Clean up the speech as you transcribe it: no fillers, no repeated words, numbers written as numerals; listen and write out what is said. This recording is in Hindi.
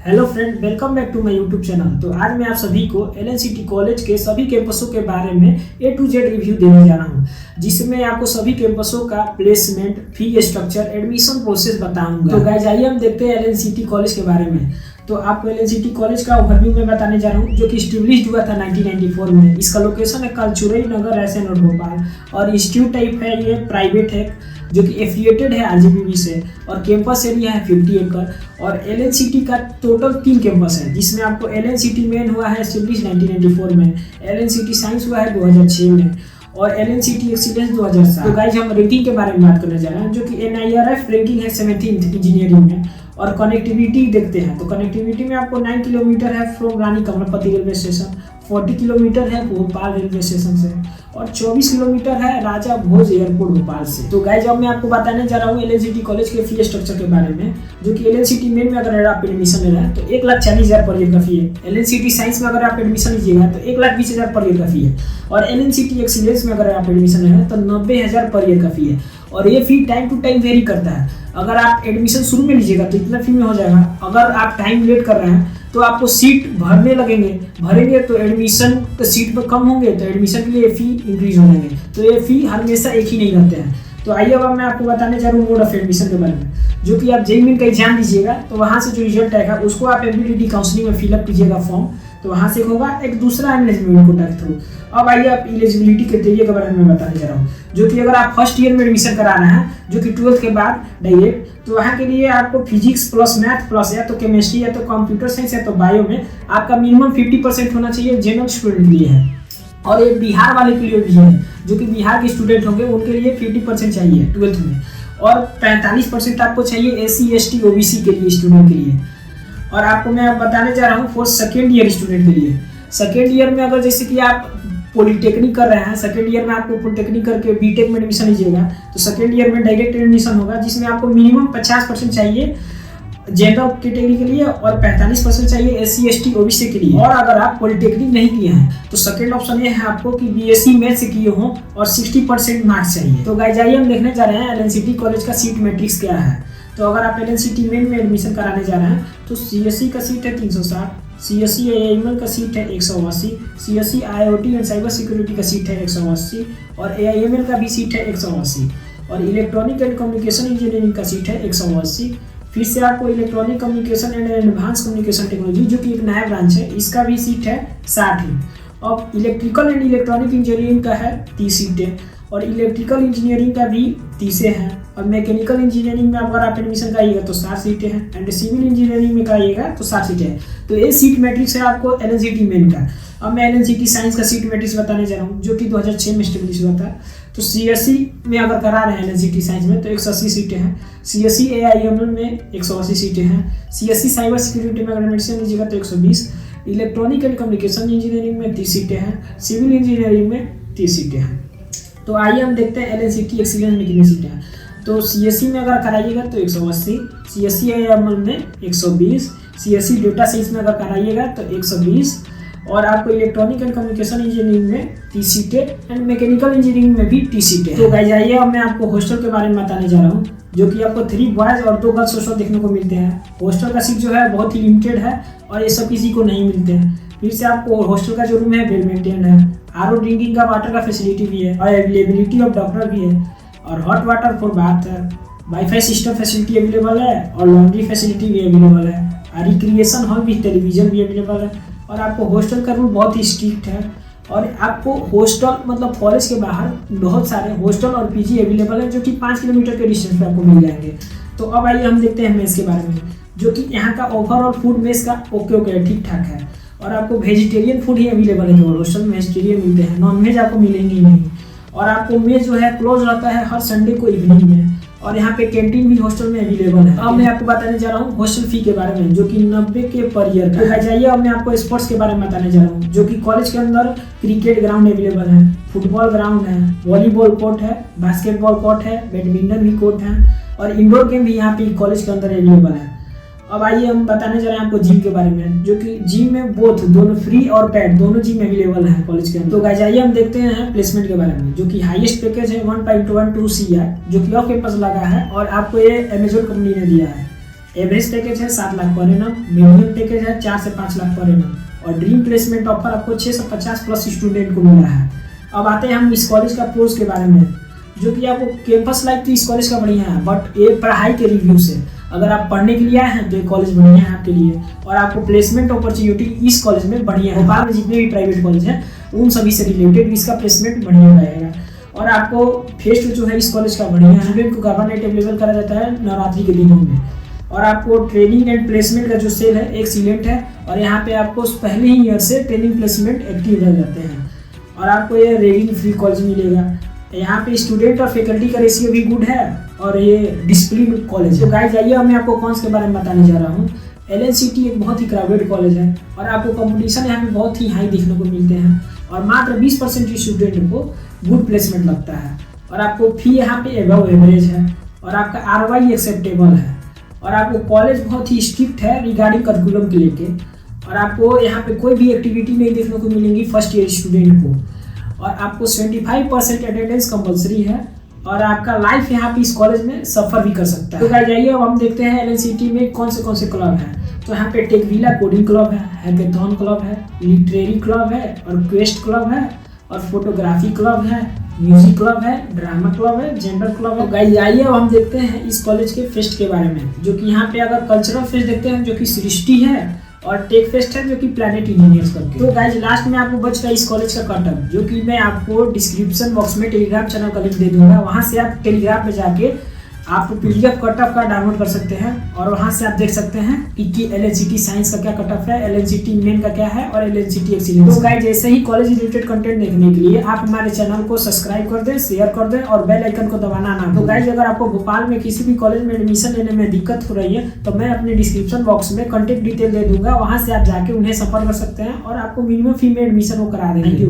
Hello friend, welcome back to my YouTube channel. तो आज मैं आप सभी को एलएनसीटी कॉलेज के सभी कैंपसों के बारे में ए टू जेड रिव्यू देने जा रहा हूं, जिसमें आपको सभी कैंपसों का placement, fee structure, admission process बताऊंगा। तो गाइस आइए हम देखते हैं एलएनसीटी कॉलेज के बारे में। तो आपको एलएनसीटी कॉलेज का ओवरव्यू में बताने जा रहा हूँ, जो कि स्टैब्लिश्ड हुआ था 1994 में। इसका लोकेशन है कालचुरई नगर, रायसेन रोड, भोपाल। और इंस्टीट्यूट टाइप है ये प्राइवेट है, जो कि एफिलिएटेड है आरजीपीवी से। और कैंपस एरिया है 50 एकड़। और एलएनसीटी का टोटल 3 कैंपस है, जिसमें आपको एलएनसीटी मेन हुआ है एस्टेब्लिश 1994 में, एलएनसीटी साइंस हुआ है 2006 में, और एलएनसीटी एक्सीलेंस 2007। तो गाइस हम रैंकिंग के बारे में बात करने जा रहे हैं, जो कि एनआईआरएफ रैंकिंग है 17th इंजीनियरिंग में। और कनेक्टिविटी देखते हैं, तो कनेक्टिविटी में आपको 9 किलोमीटर है from Rani Kamalapati railway station, 40 kilometre है भोपाल रेलवे स्टेशन से, और 24 किलोमीटर है राजा भोज एयरपोर्ट भोपाल से। तो गाइस अब मैं आपको बताने जा रहा हूँ एलएनसीटी कॉलेज के फी स्ट्रक्चर के बारे में, जो कि एलएनसीटी मेन में अगर आप एडमिशन ले रहे हैं तो 1,40,000 पर ईयर का फी है। एलएनसीटी साइंस में अगर आप एडमिशन लीजिएगा तो 1,20,000 पर ईयर का फी है। और एलएनसीटी एक्सीलेंस में अगर आप एडमिशन ले रहे हैं तो 90,000 पर ईयर का फी है। और ये फी टाइम टू टाइम वेरी करता है। अगर आप एडमिशन शुरू में लीजिएगा तो इतना फी में हो जाएगा। अगर आप टाइम लेट कर रहे हैं तो आपको सीट भरेंगे तो एडमिशन के सीट पर कम होंगे, तो एडमिशन के लिए फी इंक्रीज हो जाएंगे। तो ये फी हमेशा एक ही नहीं रहते हैं। तो आइए अब मैं आपको बताने जा रहा हूँ मोड ऑफ एडमिशन के बारे में, जो कि आप जेईई मेन का एग्जाम दीजिएगा तो वहाँ से जो रिजल्ट आएगा उसको आप एमपीटीटी काउंसलिंग में फिलअप कीजिएगा फॉर्म। तो वहाँ से होगा एक दूसरा मैनेजमेंट कोटा के थ्रू। अब आइए आप एलिजिबिलिटी के तरीके के बारे में बताने जा रहा हूँ, जो कि अगर आप फर्स्ट ईयर में एडमिशन करा रहे हैं, जो कि 12th के बाद डायरेक्ट, तो वहाँ के लिए आपको फिजिक्स प्लस मैथ प्लस या तो केमिस्ट्री या तो कंप्यूटर साइंस या तो बायो में आपका मिनिमम 50% होना चाहिए। जनरल स्टूडेंट के लिए है। और ये बिहार वाले के लिए भी है, जो कि बिहार के स्टूडेंट होंगे उनके लिए 50% चाहिए 12th में। और 45% आपको चाहिए SC ST OBC के लिए स्टूडेंट के लिए। और आपको मैं बताने जा रहा हूँ फॉर सेकेंड ईयर स्टूडेंट के लिए। सेकेंड ईयर में अगर जैसे कि आप पॉलिटेक्निक कर रहे हैं, सेकेंड ईयर में आपको पॉलिटेक्निक करके बीटेक में एडमिशन लीजिएगा तो सेकेंड ईयर में डायरेक्ट एडमिशन होगा, जिसमें आपको मिनिमम 50% चाहिए जनरल कैटेगरी के लिए और 45% चाहिए SC ST OBC के लिए। और अगर आप पॉलिटेक्निक नहीं किए हैं तो सेकंड ऑप्शन ये है आपको कि BSc मैथ से किए हों और 60% मार्क्स चाहिए। तो गाइस आइए हम देखने जा रहे हैं एलएनसीटी कॉलेज का सीट मैट्रिक्स क्या है। तो अगर आप एलएनसीटी मेन में एडमिशन कराने जा रहे हैं तो CSE का सीट है 360, CSE AIML का सीट है 180, CSE IoT and cyber security का सीट है 180, और AIML का भी सीट है 180, और इलेक्ट्रॉनिक एंड कम्युनिकेशन इंजीनियरिंग का सीट है 180। फिर से आपको electronic communication and advance communication technology, जो कि एक नया ब्रांच है, इसका भी सीट है 60 ही। अब इलेक्ट्रिकल एंड इलेक्ट्रॉनिक इंजीनियरिंग का है 30 सीटें, और इलेक्ट्रिकल इंजीनियरिंग का भी 30 हैं। और मैकेनिकल इंजीनियरिंग में अगर आप एडमिशन कराइएगा तो 60 सीटें हैं, एंड सिविल इंजीनियरिंग में कराइएगा तो 60 सीटें हैं। तो ये सीट मैट्रिक्स है आपको एलएनसीटी मेन का। अब मैं एलएनसीटी साइंस का सीट मैट्रिक्स बताने जा रहा हूँ, जो कि 2006 में स्टेब्लिश हुआ था। तो CSE में अगर करा रहे हैं एलएनसीटी साइंस में तो 180 सीटें हैं, CSE AIML में 180 सीटें हैं, CSE साइबर सिक्योरिटी में अगर एडमिशन लीजिएगा तो 120, इलेक्ट्रॉनिक एंड कम्युनिकेशन इंजीनियरिंग में 30 सीटें हैं, सिविल इंजीनियरिंग में 30 सीटें हैं। तो आइए हम देखते हैं एलएनसीटी एक्सीलेंस में कितनी सीटें हैं। तो CSE में अगर कराइएगा तो 180, CSE AIML में 120, CSE डेटा साइंस में अगर कराइएगा तो 120, और आपको इलेक्ट्रॉनिक एंड कम्युनिकेशन इंजीनियरिंग में 30 सीटें एंड मैकेनिकल इंजीनियरिंग में भी 30 सीटें। तो गाइस आइए अब मैं आपको हॉस्टल के बारे में बताने जा रहा हूँ, जो कि आपको 3 बॉयज़ और 2 गर्ल्स हॉस्टल देखने को मिलते हैं। हॉस्टल का सीट जो है बहुत ही लिमिटेड है और ये सब किसी को नहीं मिलते हैं। फिर से आपको हॉस्टल का जो रूम है वेल मेंटेन है, RO ड्रिंकिंग का वाटर का फैसिलिटी भी है, और अवेलेबिलिटी ऑफ डॉक्टर भी है, और हॉट वाटर फॉर बाथ है, वाईफाई सिस्टम फैसिलिटी अवेलेबल है, और लॉन्ड्री फैसिलिटी भी अवेलेबल है, और रिक्रिएशन हॉल भी, टेलीविजन भी अवेलेबल है। और आपको हॉस्टल का रूल बहुत ही स्ट्रिक्ट है, और आपको हॉस्टल मतलब कॉलेज के बाहर बहुत सारे हॉस्टल और PG अवेलेबल है, जो कि 5 किलोमीटर के डिस्टेंस पे आपको मिल जाएंगे। तो अब आइए हम देखते हैं मेस के बारे में, जो कि यहाँ का ओवरऑल फूड मेस का ओके ठीक ठाक है। और आपको वेजिटेरियन फूड ही अवेलेबल है, हॉस्टल में वेजिटेरियन मिलते हैं, नॉन वेज आपको मिलेंगे ही नहीं। और आपको मेस जो है क्लोज रहता है हर संडे को इवनिंग में, और यहाँ पे कैंटीन भी हॉस्टल में अवेलेबल है। अब मैं आपको बताने जा रहा हूँ हॉस्टल फी के बारे में, जो कि 90 के पर ईयर का है। जाइए अब मैं आपको स्पोर्ट्स के बारे में बताने जा रहा हूँ, जो कि कॉलेज के अंदर क्रिकेट ग्राउंड अवेलेबल है, फुटबॉल ग्राउंड है, वॉलीबॉल कोर्ट है, बास्केटबॉल कोर्ट है, बैडमिंटन भी कोर्ट है, और इंडोर गेम भी यहाँ पे कॉलेज के अंदर अवेलेबल है। अब आइए हम बताने जा रहे हैं आपको जिम के बारे में, जो कि जिम में दोनों फ्री और पेड दोनों जिम अवेलेबल है कॉलेज के अंदर। तो गाइस आइए हम देखते हैं प्लेसमेंट के बारे में, जो कि हाईएस्ट पैकेज है 1.12 CR, जो कि ऑफ कैंपस लगा है और आपको ये अमेजोन कंपनी ने दिया है। एवरेज पैकेज है 7 lakh per annum, medium package है 4 से 5 लाख पर एनम, और ड्रीम प्लेसमेंट ऑफर आपको 650 प्लस स्टूडेंट को मिला है। अब आते हैं हम इस कॉलेज का प्रोस के बारे में, जो कि आपको कैंपस लाइफ तो इस कॉलेज का बढ़िया है, बट ये पढ़ाई के रिव्यू से अगर आप पढ़ने के लिए आए हैं तो ये कॉलेज बढ़िया है आपके लिए, और आपको प्लेसमेंट अपॉर्चुनिटी इस कॉलेज में बढ़िया है। भोपाल में जितने भी प्राइवेट कॉलेज हैं उन सभी से रिलेटेड इसका प्लेसमेंट बढ़िया रहेगा। और आपको फेस्ट जो है इस कॉलेज का बढ़िया है, स्टूडेंट को गवर्नमेंट अवेलेबल करा जाता है नवरात्रि के दिनों में, और आपको ट्रेनिंग एंड प्लेसमेंट का जो सेल है एक्सीलेंट है, और यहाँ पे आपको पहले ही ईयर से ट्रेनिंग प्लेसमेंट एक्टिव रह जाते हैं, और आपको ये रैगिंग फ्री कॉलेज मिलेगा। यहाँ पे स्टूडेंट और फैकल्टी का रेशियो भी गुड है, और ये डिसिप्लिन कॉलेज है। तो गाइस आइए मैं आपको कौन से के बारे में बताने जा रहा हूँ। LNCT एक बहुत ही क्राउडेड कॉलेज है, और आपको कंपटीशन यहाँ पे बहुत ही हाई देखने को मिलते हैं, और मात्र 20% स्टूडेंट को गुड प्लेसमेंट लगता है, और आपको फी यहाँ पे एबव एवरेज है, और आपका ROI एक्सेप्टेबल है, और आपको कॉलेज बहुत ही स्ट्रिक्ट है रिगार्डिंग करिकुलम के लेके, और आपको यहाँ पे कोई भी एक्टिविटी नहीं देखने को मिलेंगी फर्स्ट ईयर स्टूडेंट को, और आपको 75% अटेंडेंस कंपलसरी है, और आपका लाइफ यहाँ पे इस कॉलेज में सफर भी कर सकता है। तो गाइस जाइए अब हम देखते हैं LNCT में कौन से क्लब हैं। तो यहाँ पे टेकविला कोडिंग क्लब है, हैकेथॉन क्लब है, लिटरेरी क्लब है, और क्वेस्ट क्लब है, और फोटोग्राफी क्लब है, म्यूजिक क्लब है, ड्रामा क्लब है, जेंडर क्लब है। गाइस आइए अब हम देखते हैं इस कॉलेज के फेस्ट के बारे में, जो कि यहाँ पे अगर कल्चरल फेस्ट देखते हैं जो कि सृष्टि है, और टेक फेस्ट है जो कि प्लैनेट इंजीनियर्स करके। तो गाइस लास्ट में आपको बच रहा है इस कॉलेज का कटअप, जो कि मैं आपको डिस्क्रिप्शन बॉक्स में टेलीग्राम चैनल का लिंक दे दूंगा, वहां से आप टेलीग्राम पे जाके आप PDF कटअप का डाउनलोड कर सकते हैं, और वहां से आप देख सकते हैं कि LNCT साइंस का क्या कटअप है, LNCT मेन का क्या है, और LNCT एक्सीलेंस। तो गाइस जैसे ही कॉलेज रिलेटेड कंटेंट देखने के लिए आप हमारे चैनल को सब्सक्राइब कर दें, शेयर कर दें, और बेल आइकन को दबाना ना। तो गाइस अगर आपको भोपाल में किसी भी कॉलेज में एडमिशन लेने में दिक्कत हो रही है तो मैं अपने डिस्क्रिप्शन बॉक्स में कॉन्टेक्ट डिटेल दे दूंगा, वहां से आप जाके उन्हें संपर्क कर सकते हैं, और आपको मिनिमम फी में एडमिशन वो करा देंगे।